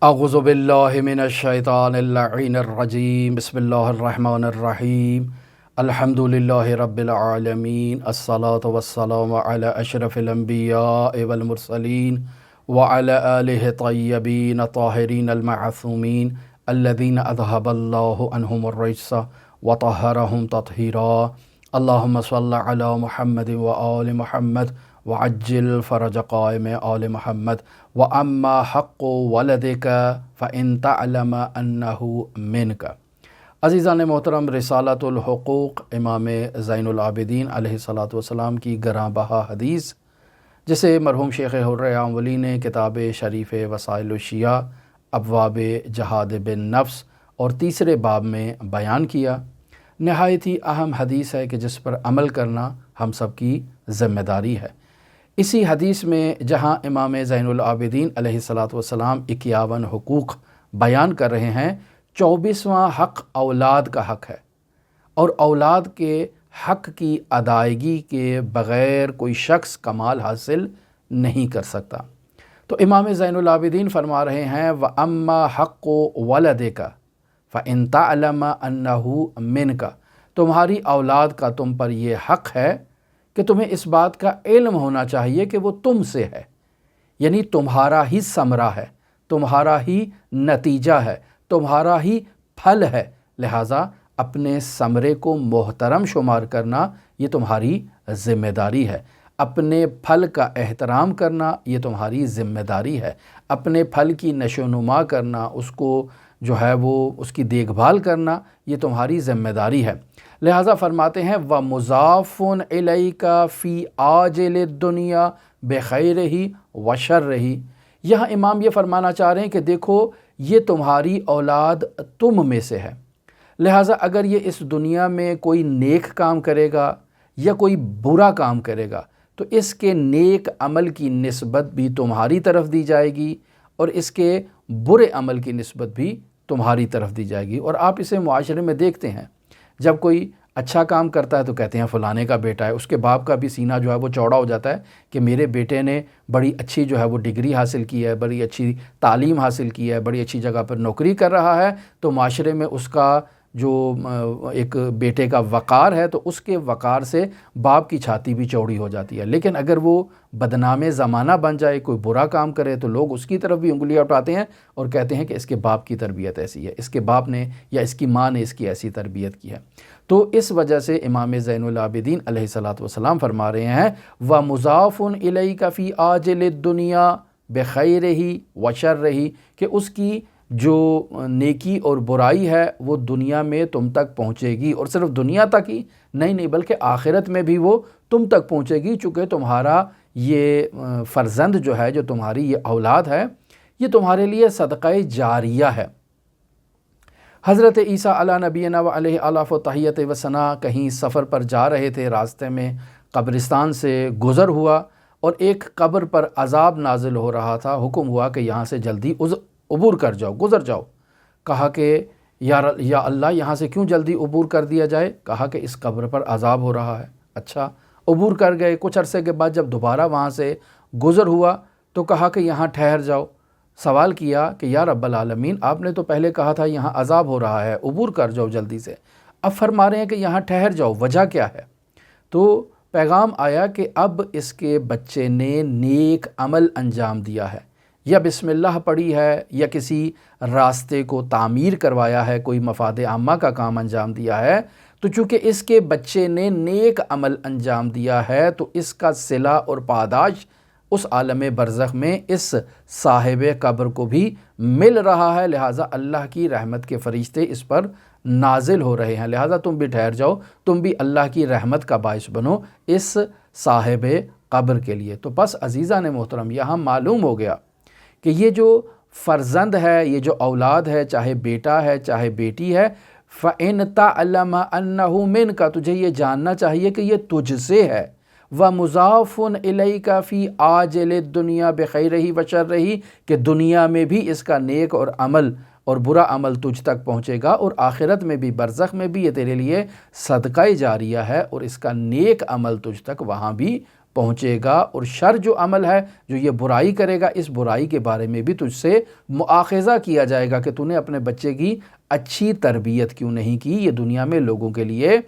اعوذ باللہ من الشیطان اللعین الرجیم بسم اللہ الرحمن الرحیم الحمد للہ رب العالمین الصلاة والسلام علی اشرف الانبیاء والمرسلین وعلی آلہ طیبین طاہرین المعصومین الذین اذہب اللہ عنہم الرجس وطہرہم تطہیرا اللہم صلی علی محمد وآل محمد وعجل فرج قائم آل محمد وَأَمَّا حَقُّ وَلَدِكَ فَإِن تَعْلَمَ أَنَّهُ مِنْكَ۔ عزیزان محترم، رسالۃ الحقوق امام زین العابدین علیہ السلام کی گراں بہا حدیث، جسے مرحوم شیخ حر عام ولی نے کتاب شریف وسائل الشیعہ ابواب جہاد بالنفس اور تیسرے باب میں بیان کیا، نہایت ہی اہم حدیث ہے کہ جس پر عمل کرنا ہم سب کی ذمہ داری ہے۔ اسی حدیث میں جہاں امام زین العابدین علیہ السلام 51 حقوق بیان کر رہے ہیں، 24واں حق اولاد کا حق ہے، اور اولاد کے حق کی ادائیگی کے بغیر کوئی شخص کمال حاصل نہیں کر سکتا۔ تو امام زین العابدین فرما رہے ہیں وَأَمَّا حَقُّ وَلَدِكَ فَإِن تَعْلَمَ أَنَّهُ مِنْكَ، تمہاری اولاد کا تم پر یہ حق ہے کہ تمہیں اس بات کا علم ہونا چاہیے کہ وہ تم سے ہے، یعنی تمہارا ہی ثمرہ ہے، تمہارا ہی نتیجہ ہے، تمہارا ہی پھل ہے، لہٰذا اپنے ثمرے کو محترم شمار کرنا یہ تمہاری ذمہ داری ہے، اپنے پھل کا احترام کرنا یہ تمہاری ذمہ داری ہے، اپنے پھل کی نشو و نما کرنا، اس کو جو ہے وہ اس کی دیکھ بھال کرنا یہ تمہاری ذمہ داری ہے۔ لہٰذا فرماتے ہیں وَمُضَافٌ إِلَيْكَ فِي عَاجِلِ الدُّنْيَا بِخَيْرِهِ وَشَرِّهِ۔ یہاں امام یہ فرمانا چاہ رہے ہیں کہ دیکھو یہ تمہاری اولاد تم میں سے ہے، لہٰذا اگر یہ اس دنیا میں کوئی نیک کام کرے گا یا کوئی برا کام کرے گا تو اس کے نیک عمل کی نسبت بھی تمہاری طرف دی جائے گی اور اس کے برے عمل کی نسبت بھی تمہاری طرف دی جائے گی۔ اور آپ اسے معاشرے میں دیکھتے ہیں، جب کوئی اچھا کام کرتا ہے تو کہتے ہیں فلانے کا بیٹا ہے، اس کے باپ کا بھی سینہ جو ہے وہ چوڑا ہو جاتا ہے کہ میرے بیٹے نے بڑی اچھی جو ہے وہ ڈگری حاصل کی ہے، بڑی اچھی تعلیم حاصل کی ہے، بڑی اچھی جگہ پر نوکری کر رہا ہے، تو معاشرے میں اس کا جو ایک بیٹے کا وقار ہے تو اس کے وقار سے باپ کی چھاتی بھی چوڑی ہو جاتی ہے۔ لیکن اگر وہ بدنام زمانہ بن جائے، کوئی برا کام کرے تو لوگ اس کی طرف بھی انگلیاں اٹھاتے ہیں اور کہتے ہیں کہ اس کے باپ کی تربیت ایسی ہے، اس کے باپ نے یا اس کی ماں نے اس کی ایسی تربیت کی ہے۔ تو اس وجہ سے امام زین العابدین علیہ السلام فرما رہے ہیں وَمُضَافٌ إِلَيْكَ فِي عَاجِلِ الدُّنْيَا بِخَيْرِهِ وَشَرِّهِ، کہ اس کی جو نیکی اور برائی ہے وہ دنیا میں تم تک پہنچے گی، اور صرف دنیا تک ہی نہیں بلکہ آخرت میں بھی وہ تم تک پہنچے گی، چونکہ تمہارا یہ فرزند جو ہے، جو تمہاری یہ اولاد ہے، یہ تمہارے لیے صدقہ جاریہ ہے۔ حضرت عیسیٰ علیہ نبینا و علیہ آلاف و تحیت و ثنا کہیں سفر پر جا رہے تھے، راستے میں قبرستان سے گزر ہوا اور ایک قبر پر عذاب نازل ہو رہا تھا، حکم ہوا کہ یہاں سے جلدی عبور کر جاؤ، گزر جاؤ۔ کہا کہ یا اللہ یہاں سے کیوں جلدی عبور کر دیا جائے؟ کہا کہ اس قبر پر عذاب ہو رہا ہے۔ اچھا، عبور کر گئے۔ کچھ عرصے کے بعد جب دوبارہ وہاں سے گزر ہوا تو کہا کہ یہاں ٹھہر جاؤ۔ سوال کیا کہ یا رب العالمین، آپ نے تو پہلے کہا تھا یہاں عذاب ہو رہا ہے، عبور کر جاؤ جلدی سے، اب فرما رہے ہیں کہ یہاں ٹھہر جاؤ، وجہ کیا ہے؟ تو پیغام آیا کہ اب اس کے بچے نے نیک عمل انجام دیا ہے، یا بسم اللہ پڑھی ہے، یا کسی راستے کو تعمیر کروایا ہے، کوئی مفاد عامہ کا کام انجام دیا ہے، تو چونکہ اس کے بچے نے نیک عمل انجام دیا ہے تو اس کا صلہ اور پاداش اس عالم برزخ میں اس صاحب قبر کو بھی مل رہا ہے، لہٰذا اللہ کی رحمت کے فرشتے اس پر نازل ہو رہے ہیں، لہٰذا تم بھی ٹھہر جاؤ، تم بھی اللہ کی رحمت کا باعث بنو اس صاحب قبر کے لیے۔ تو بس عزیزان محترم، یہاں معلوم ہو گیا کہ یہ جو فرزند ہے، یہ جو اولاد ہے، چاہے بیٹا ہے چاہے بیٹی ہے، فَإِن تَعْلَمَ أَنَّهُ مِنْكَ، تجھے یہ جاننا چاہیے کہ یہ تجھ سے ہے۔ وَمُضَافٌ إِلَيْكَ فِي عَاجِلِ الدُّنْيَا بِخَيْرِهِ وَشَرِّهِ، کہ دنیا میں بھی اس کا نیک اور عمل اور برا عمل تجھ تک پہنچے گا، اور آخرت میں بھی برزخ میں بھی یہ تیرے لیے صدقہ جاریہ ہے، اور اس کا نیک عمل تجھ تک وہاں بھی پہنچے گا، اور شر جو عمل ہے، جو یہ برائی کرے گا، اس برائی کے بارے میں بھی تجھ سے مؤاخذہ کیا جائے گا کہ تو نے اپنے بچے کی اچھی تربیت کیوں نہیں کی۔ یہ دنیا میں لوگوں کے لیے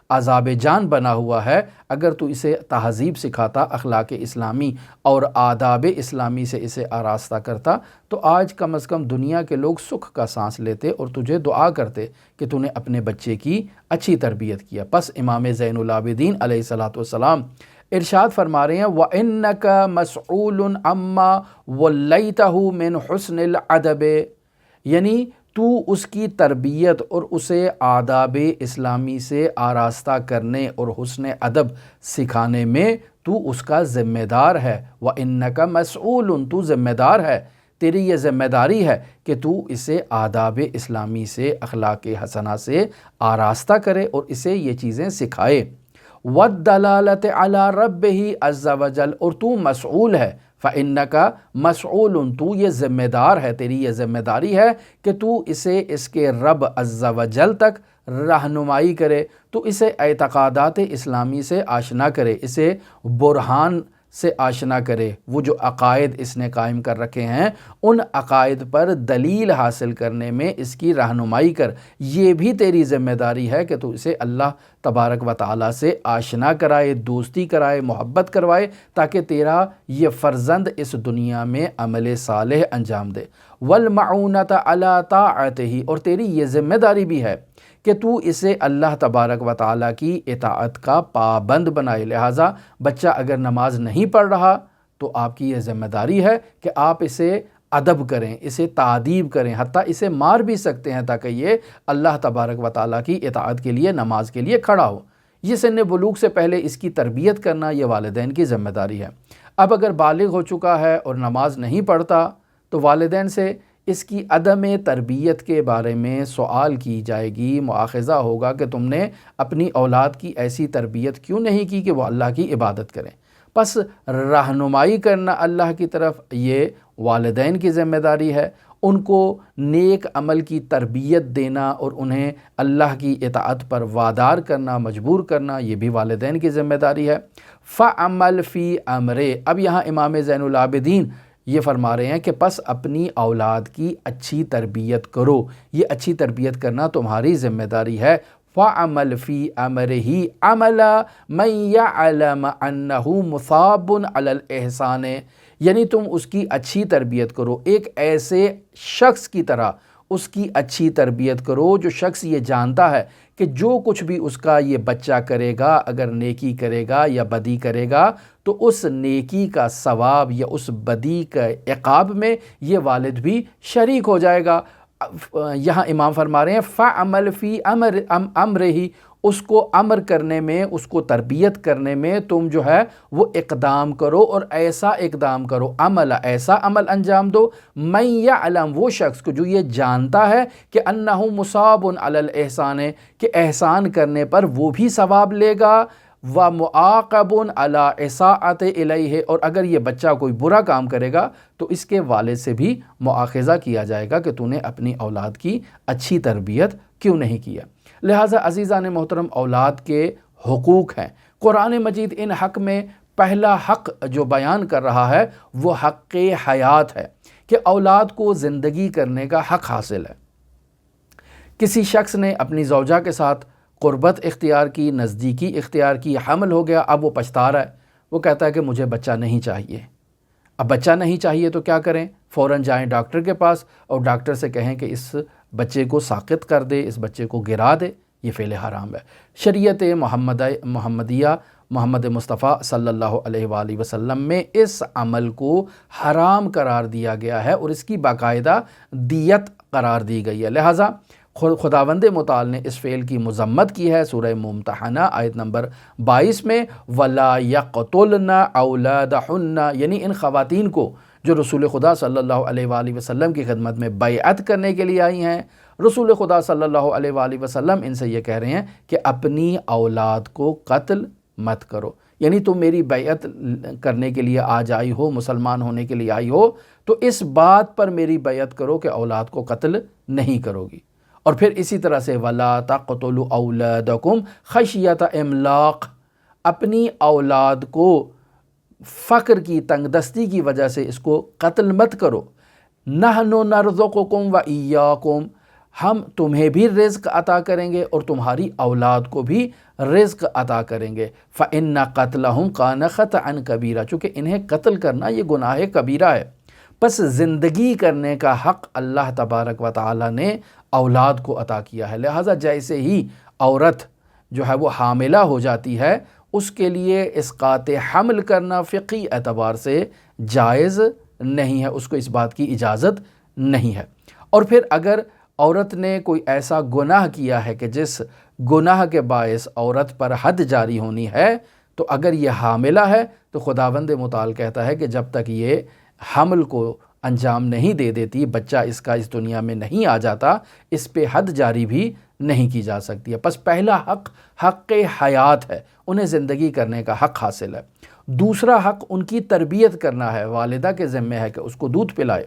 عذاب جان بنا ہوا ہے۔ اگر تو اسے تہذیب سکھاتا، اخلاق اسلامی اور آداب اسلامی سے اسے آراستہ کرتا، تو آج کم از کم دنیا کے لوگ سکھ کا سانس لیتے اور تجھے دعا کرتے کہ تو نے اپنے بچے کی اچھی تربیت کیا۔ پس امام زین العابدین علیہ الصلوۃ والسلام ارشاد فرما رہے ہیں وَإِنَّكَ مَسْعُولٌ عَمَّا وَلَّيْتَهُ مِنْ حُسْنِ الْعَدَبِ، یعنی تو اس کی تربیت اور اسے آداب اسلامی سے آراستہ کرنے اور حسن ادب سکھانے میں تو اس کا ذمہ دار ہے۔ وَإِنَّكَ مَسْعُولٌ، تو ذمہ دار ہے، تیری یہ ذمہ داری ہے کہ تو اسے آداب اسلامی سے، اخلاق حسنہ سے آراستہ کرے اور اسے یہ چیزیں سکھائے۔ وَالدَّلَالَةِ عَلَىٰ رَبِّهِ عَزَّ وَجَلَّ، اور تو مسئول ہے، فَإِنَّكَ مَسْعُولٌ، تو یہ ذمہ دار ہے، تیری یہ ذمہ داری ہے کہ تو اسے اس کے رب عز و جل تک رہنمائی کرے، تو اسے اعتقادات اسلامی سے آشنا کرے، اسے برہان سے آشنا کرے، وہ جو عقائد اس نے قائم کر رکھے ہیں ان عقائد پر دلیل حاصل کرنے میں اس کی رہنمائی کر۔ یہ بھی تیری ذمہ داری ہے کہ تو اسے اللہ تبارک و تعالیٰ سے آشنا کرائے، دوستی کرائے، محبت کروائے، تاکہ تیرا یہ فرزند اس دنیا میں عمل صالح انجام دے۔ وَالْمَعُونَةَ عَلَىٰ طَاعَتِهِ، اور تیری یہ ذمہ داری بھی ہے کہ تو اسے اللہ تبارک و تعالیٰ کی اطاعت کا پابند بنائے۔ لہٰذا بچہ اگر نماز نہیں پڑھ رہا تو آپ کی یہ ذمہ داری ہے کہ آپ اسے ادب کریں، اسے تعدیب کریں، حتیٰ اسے مار بھی سکتے ہیں تاکہ یہ اللہ تبارک و تعالیٰ کی اطاعت کے لیے، نماز کے لیے کھڑا ہو۔ یہ سن بلوغ سے پہلے اس کی تربیت کرنا یہ والدین کی ذمہ داری ہے۔ اب اگر بالغ ہو چکا ہے اور نماز نہیں پڑھتا تو والدین سے اس کی عدم تربیت کے بارے میں سوال کی جائے گی، مؤاخذہ ہوگا کہ تم نے اپنی اولاد کی ایسی تربیت کیوں نہیں کی کہ وہ اللہ کی عبادت کریں۔ پس رہنمائی کرنا اللہ کی طرف یہ والدین کی ذمہ داری ہے، ان کو نیک عمل کی تربیت دینا اور انہیں اللہ کی اطاعت پر وادار کرنا، مجبور کرنا، یہ بھی والدین کی ذمہ داری ہے۔ فَعَمَلْ فِي أَمْرِ، اب یہاں امام زین العابدین یہ فرما رہے ہیں کہ پس اپنی اولاد کی اچھی تربیت کرو، یہ اچھی تربیت کرنا تمہاری ذمہ داری ہے۔ فَعَمَلْ فِي أَمْرِهِ عَمَلَ مَنْ يَعْلَمَ أَنَّهُ مُثَابٌ عَلَى الْإِحْسَانِ، یعنی تم اس کی اچھی تربیت کرو، ایک ایسے شخص کی طرح اس کی اچھی تربیت کرو جو شخص یہ جانتا ہے کہ جو کچھ بھی اس کا یہ بچہ کرے گا، اگر نیکی کرے گا یا بدی کرے گا تو اس نیکی کا ثواب یا اس بدی کا عقاب میں یہ والد بھی شریک ہو جائے گا۔ یہاں امام فرما رہے ہیں فَعَمَلْ فِي أَمْرِهِ، اس کو امر کرنے میں، اس کو تربیت کرنے میں تم جو ہے وہ اقدام کرو، اور ایسا اقدام کرو، عمل، ایسا عمل انجام دو، من یعلم، وہ شخص کو جو یہ جانتا ہے کہ انہ مصاب علی الاحسان، کہ احسان کرنے پر وہ بھی ثواب لے گا، ومعاقب علی اساءۃ الیہ، اور اگر یہ بچہ کوئی برا کام کرے گا تو اس کے والد سے بھی مؤاخذہ کیا جائے گا کہ تو نے اپنی اولاد کی اچھی تربیت کیوں نہیں کیا۔ لہٰذا عزیزان محترم، اولاد کے حقوق ہیں، قرآن مجید ان حق میں پہلا حق جو بیان کر رہا ہے وہ حق حیات ہے، کہ اولاد کو زندگی کرنے کا حق حاصل ہے۔ کسی شخص نے اپنی زوجہ کے ساتھ قربت اختیار کی، نزدیکی اختیار کی، حمل ہو گیا، اب وہ پچھتا رہا ہے، وہ کہتا ہے کہ مجھے بچہ نہیں چاہیے۔ اب بچہ نہیں چاہیے تو کیا کریں؟ فوراً جائیں ڈاکٹر کے پاس اور ڈاکٹر سے کہیں کہ اس بچے کو ساقط کر دے، اس بچے کو گرا دے، یہ فعل حرام ہے۔ شریعت محمدیہ، محمد مصطفیٰ صلی اللہ علیہ وآلہ وسلم میں اس عمل کو حرام قرار دیا گیا ہے اور اس کی باقاعدہ دیت قرار دی گئی ہے۔ لہٰذا خداوند متعال نے اس فعل کی مذمت کی ہے سورہ ممتحنہ آیت نمبر 22 میں، وَلَا يَقْتُلْنَ أَوْلَادَهُنَّ، یعنی ان خواتین کو جو رسول خدا صلی اللہ علیہ وآلہ وسلم کی خدمت میں بیعت کرنے کے لیے آئی ہیں، رسول خدا صلی اللہ علیہ وآلہ وسلم ان سے یہ کہہ رہے ہیں کہ اپنی اولاد کو قتل مت کرو، یعنی تم میری بیعت کرنے کے لیے آج آئی ہو، مسلمان ہونے کے لیے آئی ہو، تو اس بات پر میری بیعت کرو کہ اولاد کو قتل نہیں کرو گی۔ اور پھر اسی طرح سے وَلَا تَقْتُلُوا أَوْلَادَكُمْ خَشْيَةَ إِمْلَاقٍ، اپنی اولاد کو فقر کی تنگ دستی کی وجہ سے اس کو قتل مت کرو۔ نحن نرزقکم و ایاکم، ہم تمہیں بھی رزق عطا کریں گے اور تمہاری اولاد کو بھی رزق عطا کریں گے۔ فإن قتلہم کان خطأ کبیرہ، چونکہ انہیں قتل کرنا یہ گناہ کبیرہ ہے، پس زندگی کرنے کا حق اللہ تبارک و تعالی نے اولاد کو عطا کیا ہے۔ لہٰذا جیسے ہی عورت جو ہے وہ حاملہ ہو جاتی ہے، اس کے لیے اسقاط حمل کرنا فقہی اعتبار سے جائز نہیں ہے، اس کو اس بات کی اجازت نہیں ہے۔ اور پھر اگر عورت نے کوئی ایسا گناہ کیا ہے کہ جس گناہ کے باعث عورت پر حد جاری ہونی ہے، تو اگر یہ حاملہ ہے تو خداوند متعال کہتا ہے کہ جب تک یہ حمل کو انجام نہیں دے دیتی، بچہ اس کا اس دنیا میں نہیں آ جاتا، اس پہ حد جاری بھی نہیں کی جا سکتی ہے۔ پس پہلا حق حق حیات ہے، انہیں زندگی کرنے کا حق حاصل ہے۔ دوسرا حق ان کی تربیت کرنا ہے، والدہ کے ذمہ ہے کہ اس کو دودھ پلائے،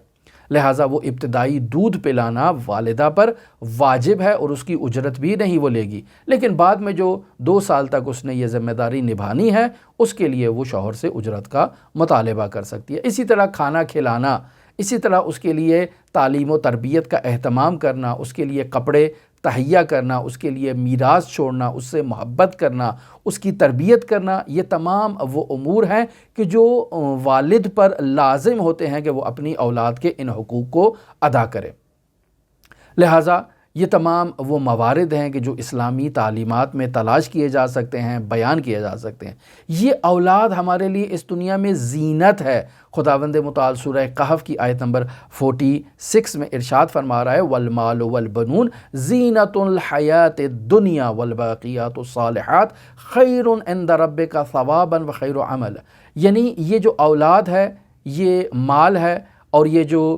لہٰذا وہ ابتدائی دودھ پلانا والدہ پر واجب ہے اور اس کی اجرت بھی نہیں وہ لے گی، لیکن بعد میں جو 2 سال تک اس نے یہ ذمہ داری نبھانی ہے، اس کے لیے وہ شوہر سے اجرت کا مطالبہ کر سکتی ہے۔ اسی طرح کھانا کھلانا، اسی طرح اس کے لیے تعلیم و تربیت کا اہتمام کرنا، اس کے لیے کپڑے تہیا کرنا، اس کے لیے میراث چھوڑنا، اس سے محبت کرنا، اس کی تربیت کرنا، یہ تمام وہ امور ہیں کہ جو والد پر لازم ہوتے ہیں کہ وہ اپنی اولاد کے ان حقوق کو ادا کرے۔ لہٰذا یہ تمام وہ موارد ہیں کہ جو اسلامی تعلیمات میں تلاش کیے جا سکتے ہیں، بیان کیے جا سکتے ہیں۔ یہ اولاد ہمارے لیے اس دنیا میں زینت ہے۔ خداوند متعال سورہ کہف کی آیت نمبر 46 میں ارشاد فرما رہا ہے والمال والبنون زینت الحیات الدنیا والباقیات الصالحات خیر عند ربک ثوابا وخیر عملا، یعنی یہ جو اولاد ہے یہ مال ہے، اور یہ جو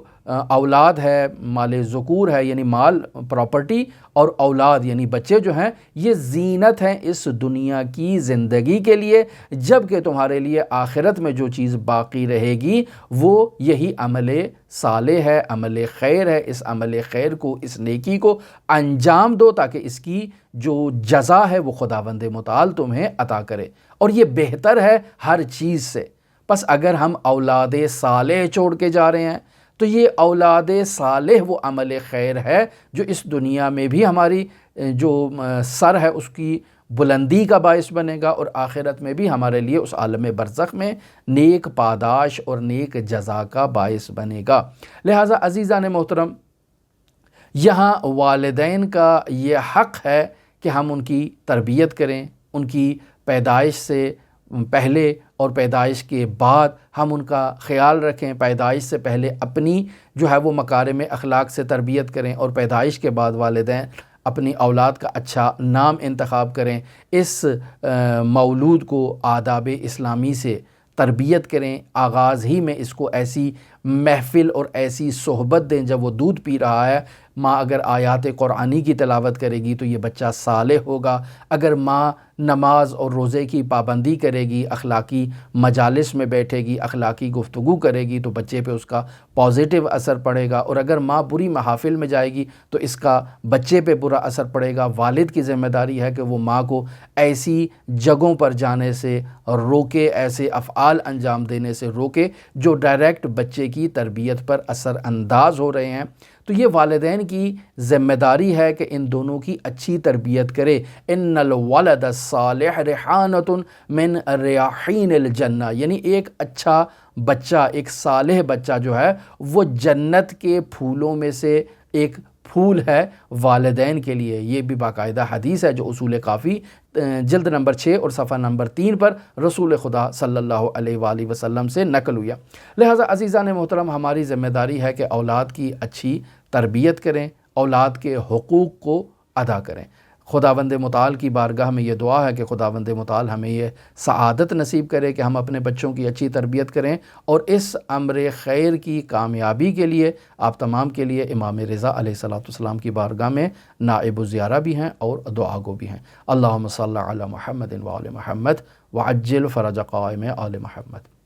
اولاد ہے مال ذکور ہے، یعنی مال پراپرٹی، اور اولاد یعنی بچے جو ہیں یہ زینت ہیں اس دنیا کی زندگی کے لیے، جبکہ تمہارے لیے آخرت میں جو چیز باقی رہے گی وہ یہی عمل صالح ہے، عمل خیر ہے۔ اس عمل خیر کو، اس نیکی کو انجام دو تاکہ اس کی جو جزا ہے وہ خداوند متعال تمہیں عطا کرے، اور یہ بہتر ہے ہر چیز سے۔ پس اگر ہم اولاد صالح چھوڑ کے جا رہے ہیں تو یہ اولاد صالح وہ عمل خیر ہے جو اس دنیا میں بھی ہماری جو سر ہے اس کی بلندی کا باعث بنے گا، اور آخرت میں بھی ہمارے لیے اس عالم برزخ میں نیک پاداش اور نیک جزا کا باعث بنے گا۔ لہٰذا عزیزان محترم، یہاں والدین کا یہ حق ہے کہ ہم ان کی تربیت کریں، ان کی پیدائش سے پہلے اور پیدائش کے بعد ہم ان کا خیال رکھیں، پیدائش سے پہلے اپنی جو ہے وہ مکارم اخلاق سے تربیت کریں، اور پیدائش کے بعد والدین اپنی اولاد کا اچھا نام انتخاب کریں، اس مولود کو آداب اسلامی سے تربیت کریں، آغاز ہی میں اس کو ایسی محفل اور ایسی صحبت دیں جب وہ دودھ پی رہا ہے۔ ماں اگر آیات قرآنی کی تلاوت کرے گی تو یہ بچہ صالح ہوگا، اگر ماں نماز اور روزے کی پابندی کرے گی، اخلاقی مجالس میں بیٹھے گی، اخلاقی گفتگو کرے گی تو بچے پہ اس کا پازیٹیو اثر پڑے گا، اور اگر ماں بری محافل میں جائے گی تو اس کا بچے پہ برا اثر پڑے گا۔ والد کی ذمہ داری ہے کہ وہ ماں کو ایسی جگہوں پر جانے سے روکے، ایسے افعال انجام دینے سے روکے جو ڈائریکٹ بچے کی تربیت پر اثر انداز ہو رہے ہیں۔ تو یہ والدین کی ذمہ داری ہے کہ ان دونوں کی اچھی تربیت کرے۔ ان الولد الصالح ریحانۃ من ریاحین الجنہ، یعنی ایک اچھا بچہ، ایک صالح بچہ جو ہے وہ جنت کے پھولوں میں سے ایک پھول ہے والدین کے لیے۔ یہ بھی باقاعدہ حدیث ہے جو اصول کافی جلد نمبر 6 اور صفحہ نمبر 3 پر رسول خدا صلی اللہ علیہ وآلہ وسلم سے نقل ہوا۔ لہٰذا عزیزان محترم، ہماری ذمہ داری ہے کہ اولاد کی اچھی تربیت کریں، اولاد کے حقوق کو ادا کریں۔ خداوند متعال کی بارگاہ میں یہ دعا ہے کہ خداوند متعال ہمیں یہ سعادت نصیب کرے کہ ہم اپنے بچوں کی اچھی تربیت کریں، اور اس امر خیر کی کامیابی کے لیے آپ تمام کے لیے امام رضا علیہ السلام کی بارگاہ میں نائب الزیارہ بھی ہیں اور دعا گو بھی ہیں۔ اللہم صلی علی محمد و آل محمد وعجل فرج قائم آل محمد۔